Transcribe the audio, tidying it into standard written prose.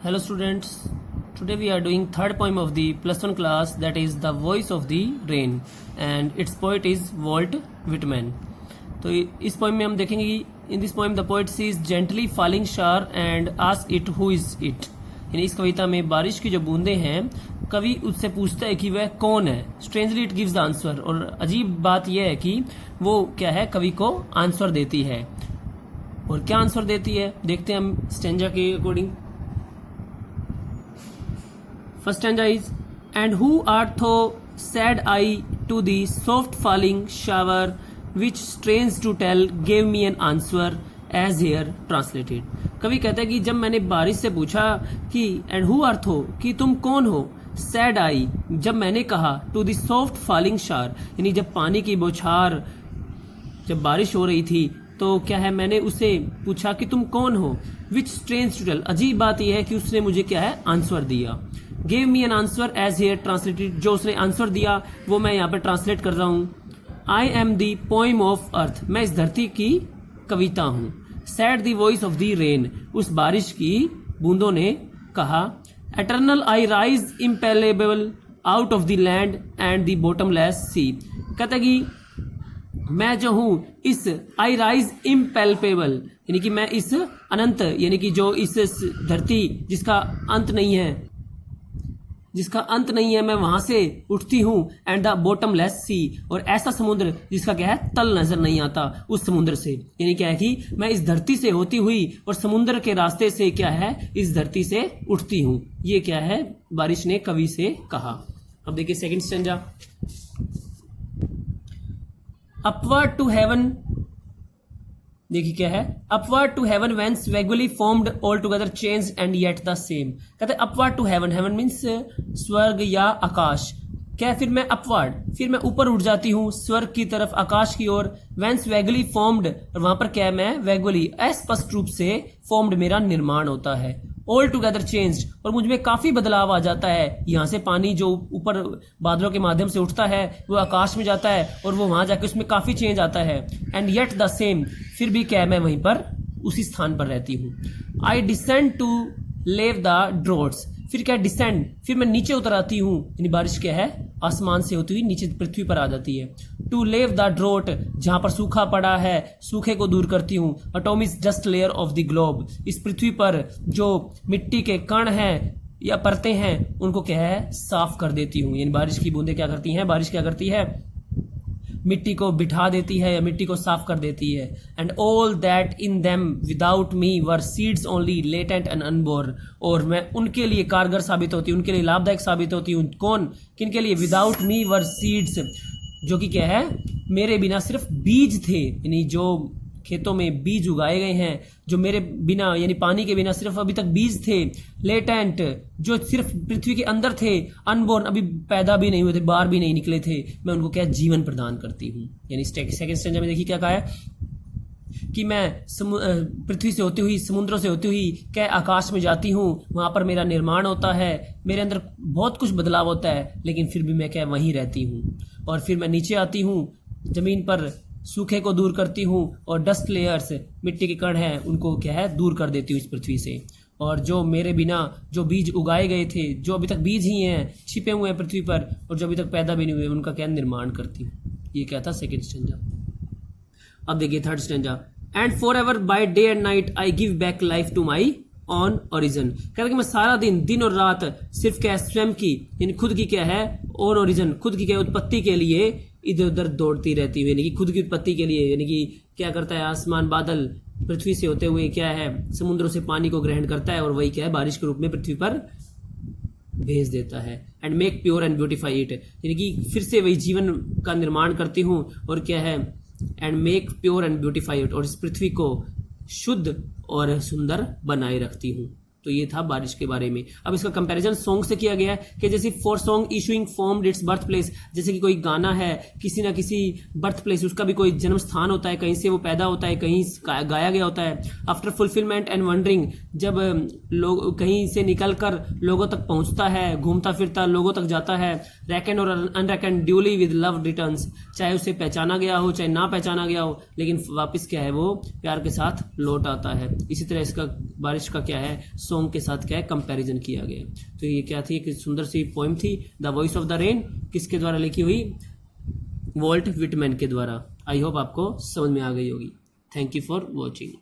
Hello students, today we are doing third poem of the plus one class, that is The Voice of the Rain, and its poet is Walt Whitman. तो इस poem में हम देखेंगे कि in this poem the poet sees gently falling shower and ask it who is it. यानी इस कविता में बारिश की जो बूंदे हैं, कवि उससे पूछता है कि वह कौन है। Strangely it gives the answer, और अजीब बात यह है कि वो क्या है, कवि को आंसर देती है। और क्या आंसर देती है देखते हैं हम स्टेंजा के according. First stanza is, and who art thou, said I to the soft falling shower, which strange to tell gave me an answer as here translated। कवि कहता है कि जब मैंने बारिश से पूछा कि and who art thou, कि तुम कौन हो, said I, जब मैंने कहा to the soft falling shower, यानी जब पानी की बौछार, जब बारिश हो रही थी तो क्या है, मैंने उसे पूछा कि तुम कौन हो। विच स्ट्रेंज टू टेल, अजीब बात यह है कि उसने मुझे क्या है, आंसर दिया। Gave me an answer as here translated, जो उसने आंसर दिया वो मैं यहाँ पे ट्रांसलेट कर रहा हूँ। I am the poem of earth, मैं इस धरती की कविता हूँ। Said the voice of the rain, उस बारिश की बूंदों ने कहा। Eternal I rise impalpable out of the land and the bottomless sea, कहता कि मैं जो हूं इस आई राइज इम्पेल्पेबल, यानी कि मैं इस अनंत, यानी कि जो इस धरती जिसका अंत नहीं है, जिसका अंत नहीं है, मैं वहां से उठती हूं। एंड द बॉटमलेस सी, और ऐसा समुद्र जिसका क्या है, तल नजर नहीं आता, उस समुद्र से। यानी क्या है कि मैं इस धरती से होती हुई और समुद्र के रास्ते से क्या है, इस धरती से उठती हूं। ये क्या है, बारिश ने कवि से कहा। अब देखिए second stanza. Upward to heaven, देखिए क्या है, upward to heaven whence vaguely formed all together change and yet the same. कहते हैं upward to heaven, heaven means स्वर्ग या आकाश। क्या है, फिर मैं अपवर्ड, फिर मैं ऊपर उठ जाती हूँ स्वर्ग की तरफ, आकाश की ओर। वेंस वेगुअली फॉर्म्ड, और वहां पर क्या है, मैं वेगुअली, अस्पष्ट रूप से, फॉर्म्ड मेरा निर्माण होता है। ऑल टुगेदर चेंज्ड, और मुझ में काफी बदलाव आ जाता है। यहाँ से पानी जो ऊपर बादलों के माध्यम से उठता है वो आकाश में जाता है, और वो वहां जाके उसमें काफी चेंज आता है। एंड येट द सेम, फिर भी क्या है, मैं वहीं पर उसी स्थान पर रहती हूँ। आई डिसेंड टू लेव द ड्रॉट्स, फिर क्या, डिसेंड, फिर मैं नीचे उतर आती हूँ। यानी बारिश क्या है, आसमान से होती हुई नीचे पृथ्वी पर आ जाती है। टू लेव द ड्रॉट, जहां पर सूखा पड़ा है, सूखे को दूर करती हूँ। Atomic dust layer of the globe, इस पृथ्वी पर जो मिट्टी के कण हैं या परतें हैं उनको क्या है, साफ कर देती हूँ। यानी बारिश की बूंदें क्या करती हैं, बारिश क्या करती है, मिट्टी को बिठा देती है या मिट्टी को साफ कर देती है। And all that in them without me were seeds only latent and unborn, और मैं उनके लिए कारगर साबित होती हूँ, उनके लिए लाभदायक साबित होती हूँ। कौन, किनके लिए, विदाउट मी वर सीड्स, जो कि क्या है, मेरे बिना सिर्फ बीज थे। यानी जो खेतों में बीज उगाए गए हैं, जो मेरे बिना, यानी पानी के बिना सिर्फ अभी तक बीज थे। लेटेंट, जो सिर्फ पृथ्वी के अंदर थे। अनबोर्न, अभी पैदा भी नहीं हुए थे, बाहर भी नहीं निकले थे, मैं उनको क्या, जीवन प्रदान करती हूँ। यानी सेकंड स्टेंजा में देखिए क्या कहा है कि मैं पृथ्वी से होती हुई, समुद्रों से होती हुई क्या आकाश में जाती हूँ, वहां पर मेरा निर्माण होता है, मेरे अंदर बहुत कुछ बदलाव होता है, लेकिन फिर भी मैं क्या, वहीं रहती हूँ। और फिर मैं नीचे आती हूँ जमीन पर, सूखे को दूर करती हूँ, और डस्ट लेयर्स, मिट्टी के कण हैं, उनको क्या है, दूर कर देती हूँ इस पृथ्वी से। और जो मेरे बिना जो बीज उगाए गए थे, जो अभी तक बीज ही हैं, छिपे हुए हैं पृथ्वी पर, और जो अभी तक पैदा भी नहीं हुए, उनका क्या, निर्माण करती हूँ। ये क्या था, सेकेंड स्टेंजा। अब देखिए third stanza. And for ever by day and night I give back life to my own origin, कहते कि मैं सारा दिन और रात सिर्फ क्या, स्वयं की, यानी खुद की क्या है, ऑन ओरिजन, खुद की क्या, उत्पत्ति के लिए इधर उधर दौड़ती रहती हुई, यानी कि खुद की उत्पत्ति के लिए। यानी कि क्या करता है, आसमान बादल पृथ्वी से होते हुए क्या है, समुद्रों से पानी को ग्रहण करता है, और वही क्या है, बारिश के रूप में पृथ्वी पर भेज देता है। And make pure and beautify it, यानी कि फिर से वही जीवन का निर्माण करती हूँ, और क्या है, and make pure and beautify it, और इस पृथ्वी को शुद्ध और सुंदर बनाए रखती हूँ। तो ये था बारिश के बारे में। अब इसका कंपैरिजन सॉन्ग से किया गया है कि जैसे for song issuing formed it's birth place, जैसे कि कोई गाना है, किसी ना किसी बर्थ प्लेस, उसका भी कोई जन्म स्थान होता है, कहीं से वो पैदा होता है, कहीं गाया गया होता है। आफ्टर फुलफिलमेंट एंड वंडरिंग, जब लोग कहीं से निकलकर लोगों तक पहुंचता है, घूमता फिरता लोगों तक जाता है। रैकन और अनरैकन ड्यूली विद लव रिटर्न्स, चाहे उसे पहचाना गया हो चाहे ना पहचाना गया हो, लेकिन वापस क्या है, वो प्यार के साथ लौट आता है। इसी तरह इसका बारिश का क्या है, सॉन्ग सॉन्ग के साथ क्या है कंपैरिजन किया गया। तो ये क्या थी, एक सुंदर सी पोइम थी, the voice of the rain, किसके द्वारा लिखी हुई, वॉल्ट विटमैन के द्वारा। आई होप आपको समझ में आ गई होगी। Thank you for watching.